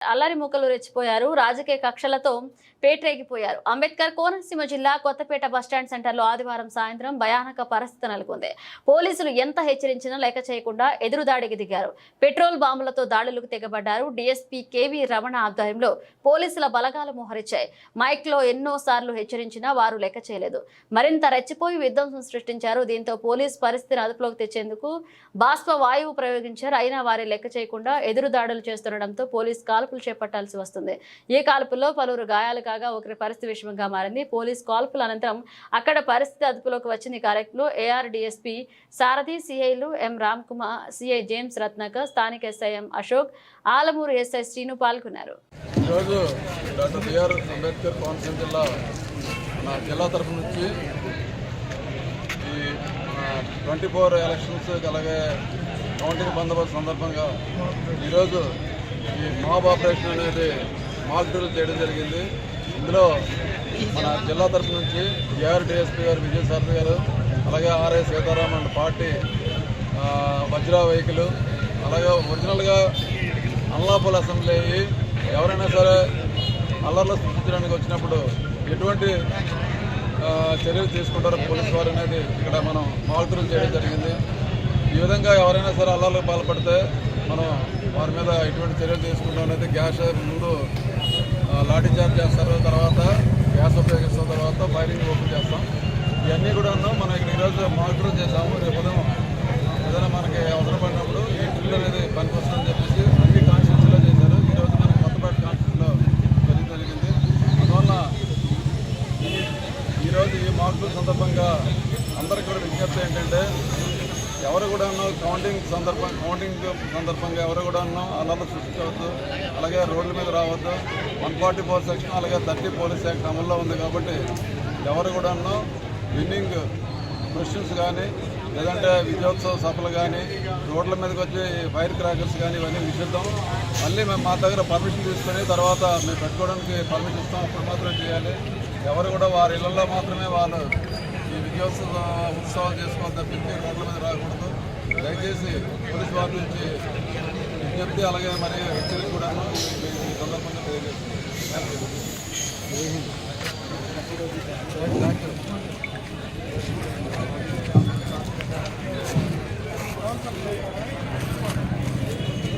అల్లరి మూకలు రెచ్చిపోయారు. రాజకీయ కక్షలతో పేట్రేగిపోయారు. అంబేద్కర్ కోనసీమ జిల్లా కొత్తపేట బస్టాండ్ సెంటర్లో ఆదివారం సాయంత్రం భయానక పరిస్థితి నెలకొంది. పోలీసులు ఎంత హెచ్చరించినా లెక్క చేయకుండా ఎదురుదాడికి దిగారు. పెట్రోల్ బాంబులతో దాడులకు తెగబడ్డారు. డీఎస్పీ కేవీ రమణ ఆధ్వర్యంలో పోలీసుల బలగాలు మోహరించాయి. మైక్లో ఎన్నో సార్లు హెచ్చరించినా వారు లెక్క చేయలేదు. మరింత రెచ్చిపోయి విధ్వంసం సృష్టించారు. దీంతో పోలీసు పరిస్థితిని అదుపులోకి తెచ్చేందుకు బాష్ప వాయువు ప్రయోగించారు. అయినా వారి లెక్క చేయకుండా ఎదురు దాడులు చేస్తుండటంతో పోలీసు కాల్పులు చేపట్టాల్సి వస్తుంది. ఈ కాల్పుల్లో పలువురు గాయాలు కాగా ఒకరి పరిస్థితి విషమంగా మారింది. పోలీసు కాల్పుల అనంతరం అక్కడ పరిస్థితి అదుపులోకి వచ్చింది. కార్యక్రమంలో ఏఆర్ డీఎస్పీ సారథి, సిఐలు ఎం రామ్ కుమార్, సిఐ జేమ్స్ రత్నాకర్, స్థానిక ఎస్ఐ ఎం అశోక్, ఆలమూరు ఎస్ఐ శ్రీను పాల్గొన్నారు. ఈరోజు డాక్టర్ బిఆర్ అంబేద్కర్ కోనసీమ జిల్లా తరఫు నుంచి ఈ 24 ఎలక్షన్స్ అలాగే కౌంటింగ్ బందోబస్తు సందర్భంగా ఈరోజు ఈ మాబ్ ఆపరేషన్ అనేది మాక్ డ్రిల్ చేయడం జరిగింది. ఇందులో మన జిల్లా తరఫు నుంచి ఏఆర్ డిఎస్పీ గారు విజయసారథి గారు, అలాగే RI Sitaram and party Vajra vehicle, అలాగే ఒరిజినల్గా అన్లాఫుల్ అసెంబ్లీ అయ్యి ఎవరైనా సరే అల్లర్లు సృష్టించడానికి వచ్చినప్పుడు ఎటువంటి చర్యలు తీసుకుంటారో పోలీసు వారు అనేది ఇక్కడ మనం మాక్ డ్రిల్ చేయడం జరిగింది. ఈ విధంగా ఎవరైనా సరే అల్లర్లకు పాల్పడితే మనం వారి మీద ఎటువంటి చర్యలు తీసుకుంటాం అనేది గ్యాస్ ముందు లాఠీ చార్జ్ చేస్తారు, తర్వాత గ్యాస్ ఉపయోగిస్తాం, తర్వాత ఫైరింగ్ ఓపెన్ చేస్తాం. ఇవన్నీ కూడా మనం ఇక్కడ ఈరోజు మాక్ డ్రిల్ చేసాము. రేపు ఉదయం ఏదైనా మనకి అవసరపడినప్పుడు ఈ డ్రిల్ అనేది పనికొస్తుందని చెప్పేసి అన్ని కాన్స్టిట్యూన్సీలో చేశారు. ఈరోజు మనకి కొత్తపేట కాన్స్టిట్యూన్సీలో జరిగింది. అందువల్ల ఈరోజు ఈ మాక్ డ్రిల్ సందర్భంగా అందరికీ కూడా విజ్ఞప్తి ఏంటంటే ఎవరు కూడా కౌంటింగ్ సందర్భంగా ఎవరు కూడా అల్లర్లు సృష్టించవద్దు, అలాగే రోడ్ల మీద రావద్దు. 144 సెక్షన్ అలాగే 30 పోలీస్ యాక్ట్ అమల్లో ఉంది కాబట్టి ఎవరు కూడా విన్నింగ్ క్వశ్చన్స్ కానీ లేదంటే విజయోత్సవ సభలు కానీ రోడ్ల మీదకి వచ్చి ఫైర్ క్రాకర్స్ కానీ ఇవన్నీ నిషిద్ధం. మళ్ళీ మేము మా దగ్గర పర్మిషన్ తీసుకొని తర్వాత మేము పెట్టుకోవడానికి పర్మిషన్ ఇస్తాం, అప్పుడు మాత్రమే చేయాలి. ఎవరు కూడా వారి ఇళ్లలో మాత్రమే వాళ్ళు ఈ విజయోత్సవ ఉత్సవాలు చేసుకోవాలి తప్పించి రోడ్ల మీద రాకూడదు. దయచేసి పోలీసు వారి నుంచి విజ్ఞప్తి అలాగే మరి హెచ్చరిక కూడా ఈ సందర్భంగా తెలియజేస్తున్నాను.